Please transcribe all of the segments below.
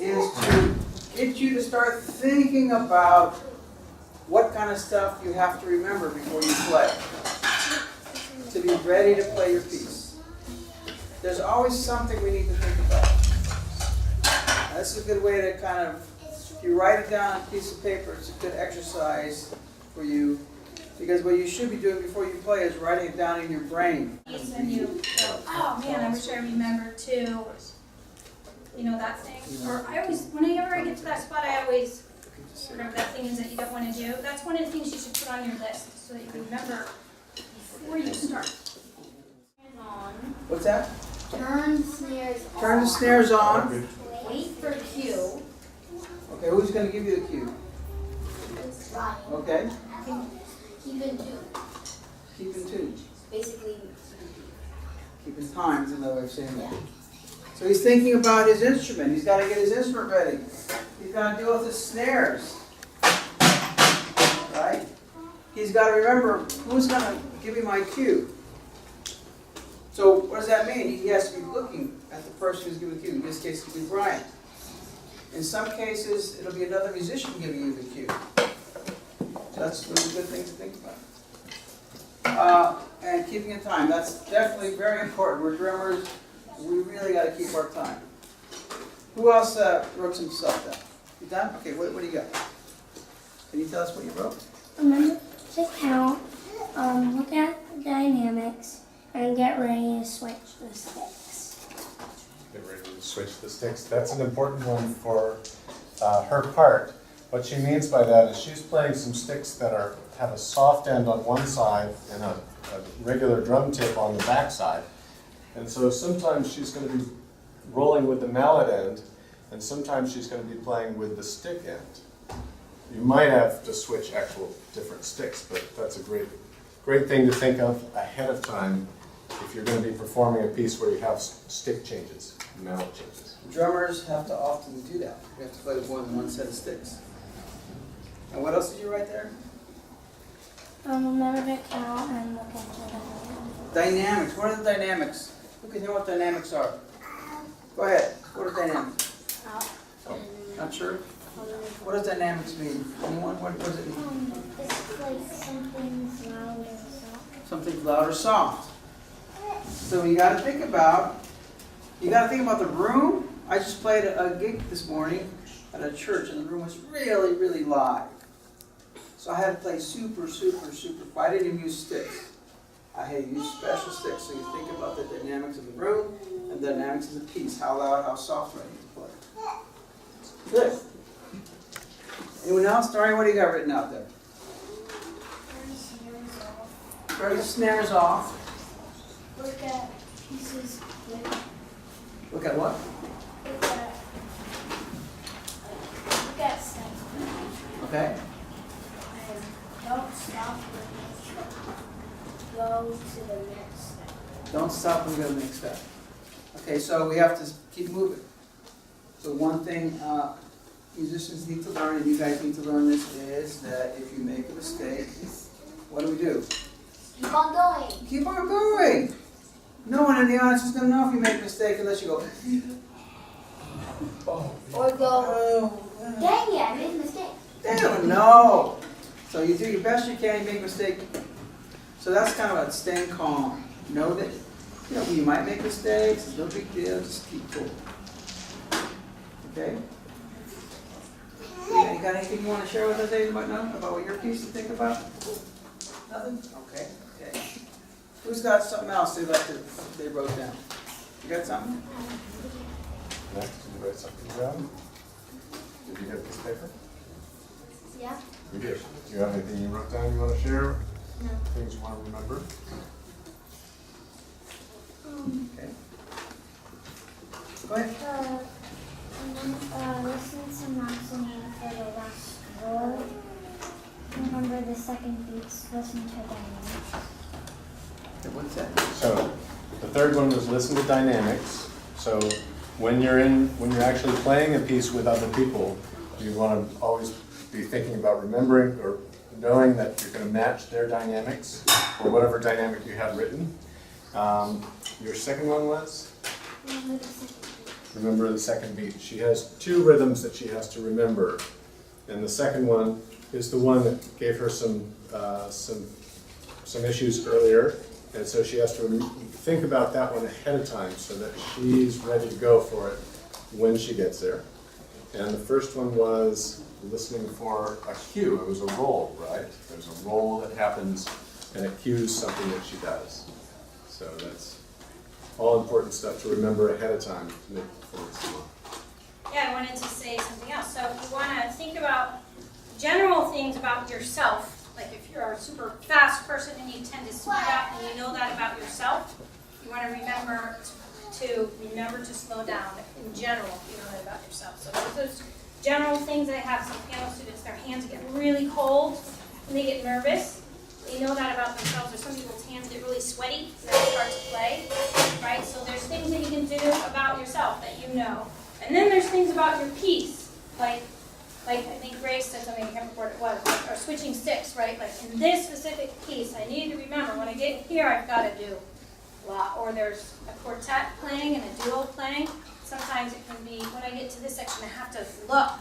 is to get you to start thinking about what kind of stuff you have to remember before you play, to be ready to play your piece. There's always something we need to think about. That's a good way to kind of, if you write it down on a piece of paper, it's a good exercise for you. Because what you should be doing before you play is writing it down in your brain. When you go, oh man, I wish I remembered to, that thing. Or whenever I get to that spot, I always, whatever that thing is that you don't want to do, that's one of the things you should put on your list so that you remember before you start. What's that? Turn snares on. Turn the snares on. Wait for cue. Okay, who's going to give you the cue? Ryan. Okay. Keep in tune. Keep in tune. Basically. Keep in time is another way of saying that. So he's thinking about his instrument. He's got to get his instrument ready. He's got to deal with his snares. Right? He's got to remember who's going to give me my cue. So what does that mean? He has to be looking at the person who's giving the cue. In this case, it'll be Brian. In some cases, it'll be another musician giving you the cue. So that's a really good thing to think about. And keeping in time, that's definitely very important. We're drummers. We really got to keep our time. Who else wrote some stuff down? You done? Okay, what do you got? Can you tell us what you wrote? Remember to count, look at the dynamics, and get ready to switch the sticks. Get ready to switch the sticks. That's an important one for her part. What she means by that is she's playing some sticks that have a soft end on one side and a regular drum tip on the back side. And so sometimes she's going to be rolling with the mallet end, and sometimes she's going to be playing with the stick end. You might have to switch actual different sticks, but that's a great thing to think of ahead of time if you're going to be performing a piece where you have stick changes, mallet changes. Drummers have to often do that. We have to play with more than one set of sticks. And what else did you write there? Remember to count and look at the Dynamics. What are the dynamics? Who can hear what dynamics are? Go ahead. What are dynamics? Not sure? What does dynamics mean? Anyone? What does it mean? It's like something's loud or soft. Something loud or soft. So you got to think about the room. I just played a gig this morning at a church, and the room was really, really live. So I had to play super, super, super quiet. I didn't even use sticks. I had to use special sticks. So you think about the dynamics of the room and the dynamics of the piece. How loud, how soft do I need to play? Good. Anyone else? Dorian, what do you got written out there? Turn the snares off. Look at pieces with. Look at what? Look at steps. Okay. And don't stop go to the next step. Don't stop and go to the next step. Okay, so we have to keep moving. So one thing musicians need to learn, and you guys need to learn this, is that if you make a mistake, what do? Keep on going. Keep on going. No one in the audience is going to know if you make a mistake unless you go, Or go, oh, dang it, I made a mistake. they don't know. So you do your best you can, you make a mistake. So that's kind of about staying calm. Know that you might make mistakes, it's no big deal, just keep cool. Okay? Yeah, you got anything you want to share with us, Dave, about what your piece to think about? Nothing? Okay. Who's got something else they wrote down? You got something? Next, did you write something down? Did you get this paper? Yeah? You did. Do you have anything you wrote down you want to share? No. Things you want to remember? Okay. Go ahead. Listen to Maxine for the last word. Remember the second beats, listen to dynamics. Okay, what's that? So the third one was listen to dynamics. So when you're actually playing a piece with other people, you want to always be thinking about remembering or knowing that you're going to match their dynamics or whatever dynamic you have written. Your second one was? Remember the second beats. remember the second beat. She has two rhythms that she has to remember. And the second one is the one that gave her some issues earlier. And so she has to think about that one ahead of time so that she's ready to go for it when she gets there. And the first one was listening for a cue. It was a roll, right? There's a roll that happens and it cues something that she does. So that's all important stuff to remember ahead of time to make the performance come on. Yeah, I wanted to say something else. So you want to think about general things about yourself. Like if you're a super fast person and you tend to speed up and you know that about yourself, you want to remember to slow down in general if you know that about yourself. So those general things. I have some piano students, their hands get really cold and they get nervous. They know that about themselves. Or some people's hands get really sweaty and that's hard to play, right? So there's things that you can do about yourself that you know. And then there's things about your piece, like I think Grace said something, I can't remember what it was, or switching sticks, right? Like in this specific piece, I need to remember when I get here, I've got to do blah. Or there's a quartet playing and a duo playing. Sometimes it can be, when I get to this section, I have to look.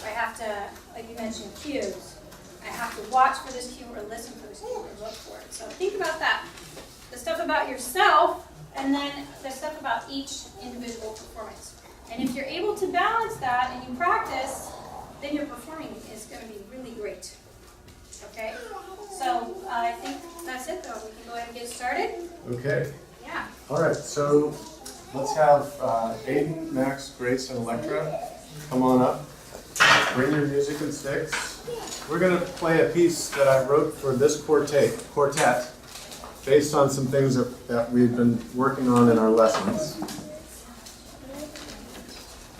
I have to, like you mentioned, cues. I have to watch for this cue or listen for this cue or look for it. So think about that. The stuff about yourself, and then the stuff about each individual performance. And if you're able to balance that and you practice, then your performing is going to be really great. Okay? So I think that's it though. We can go ahead and get started. Okay. Yeah. All right, so let's have Aiden, Max, Grace, and Electra come on up. Bring your music and sticks. We're going to play a piece that I wrote for this quartet based on some things that we've been working on in our lessons.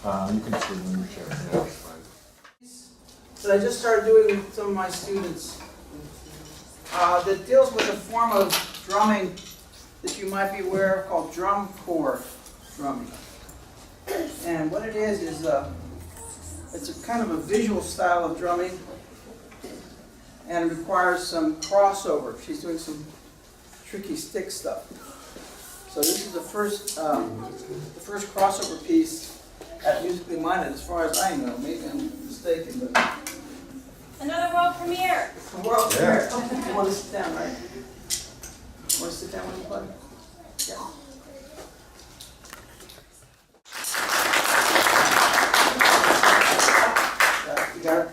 You can just leave your chair. Yeah, it's fine. That I just started doing with some of my students that deals with a form of drumming that you might be aware of called drum corps drumming. And what it is it's a kind of a visual style of drumming, and it requires some crossover. She's doing some tricky stick stuff. So this is the first crossover piece at Musically Minded, as far as I know. Maybe I'm mistaken, but Another world premiere. the world Yeah. premiere. You want to sit down, right? Want to sit down when you play? Yeah. You got to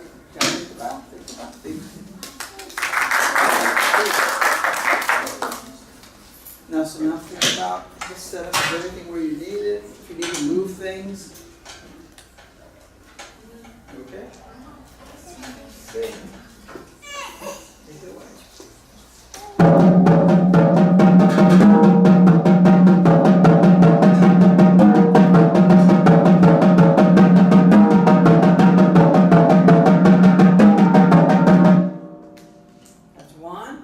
think about things. Now, so now think about the setup of everything where you need it. If you need to move things. Okay? Great. Take it away. That's one.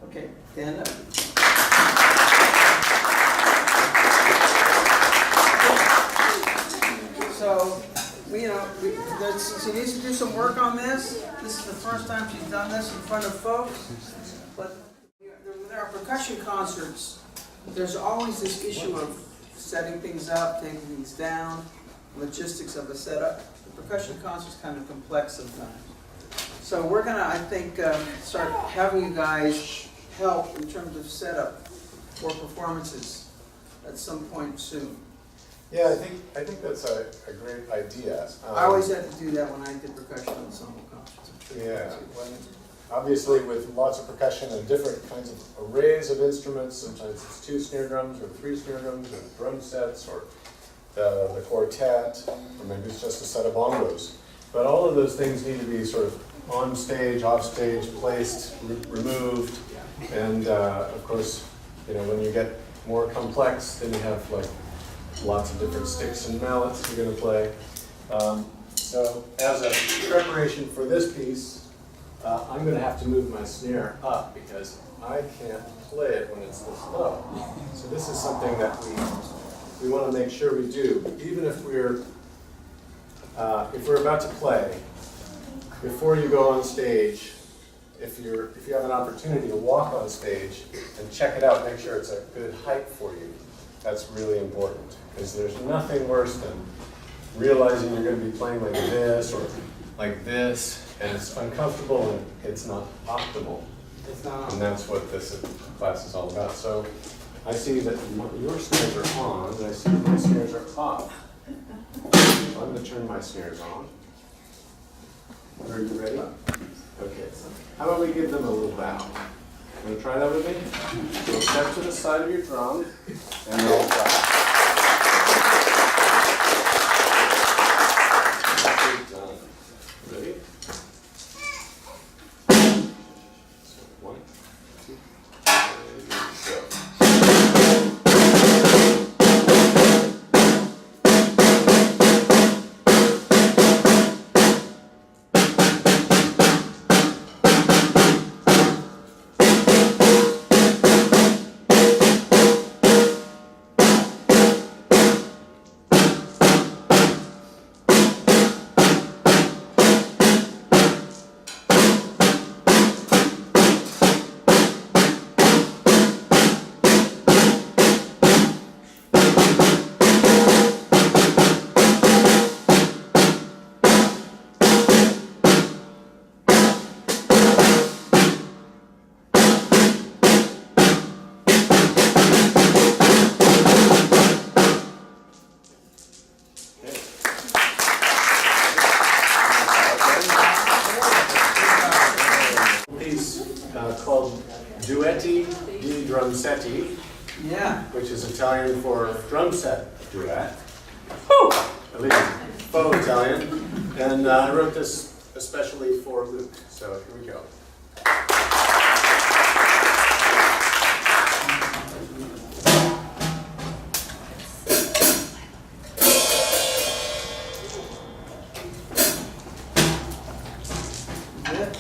Okay, stand up. So, she needs to do some work on this. This is the first time she's done this in front of folks. But with our percussion concerts, there's always this issue of setting things up, taking things down, logistics of a setup. The percussion concert's kind of complex sometimes. So we're gonna, I think, start having you guys help in terms of setup for performances at some point soon. Yeah, I think that's a great idea. I always had to do that when I did percussion ensemble concerts. Yeah, obviously with lots of percussion and different kinds of arrays of instruments, sometimes it's 2 snare drums or 3 snare drums or drum sets or the quartet, or maybe it's just a set of bongos. But all of those things need to be sort of on stage, off stage, placed, removed, and of course, when you get more complex, then you have like lots of different sticks and mallets you're going to play. So as a preparation for this piece, I'm going to have to move my snare up because I can't play it when it's this low. So this is something that we want to make sure we do, even if we're about to play. Before you go on stage, if you have an opportunity to walk on stage and check it out, make sure it's a good height for you. That's really important because there's nothing worse than realizing you're going to be playing like this or like this, and it's uncomfortable and it's not optimal. It's not. And that's what this class is all about. So I see that your snares are on, and I see that my snares are off. So I'm going to turn my snares on. Are you ready? Okay. How about we give them a little bow? You want to try that with me? So step to the side of your drum, and roll back. Done. Ready? So 1, 2, 3, go. Called Duetti di Drumsetti, Yeah. which is Italian for drum set duet. At least faux Italian. And I wrote this especially for Luke. So here we go. Good.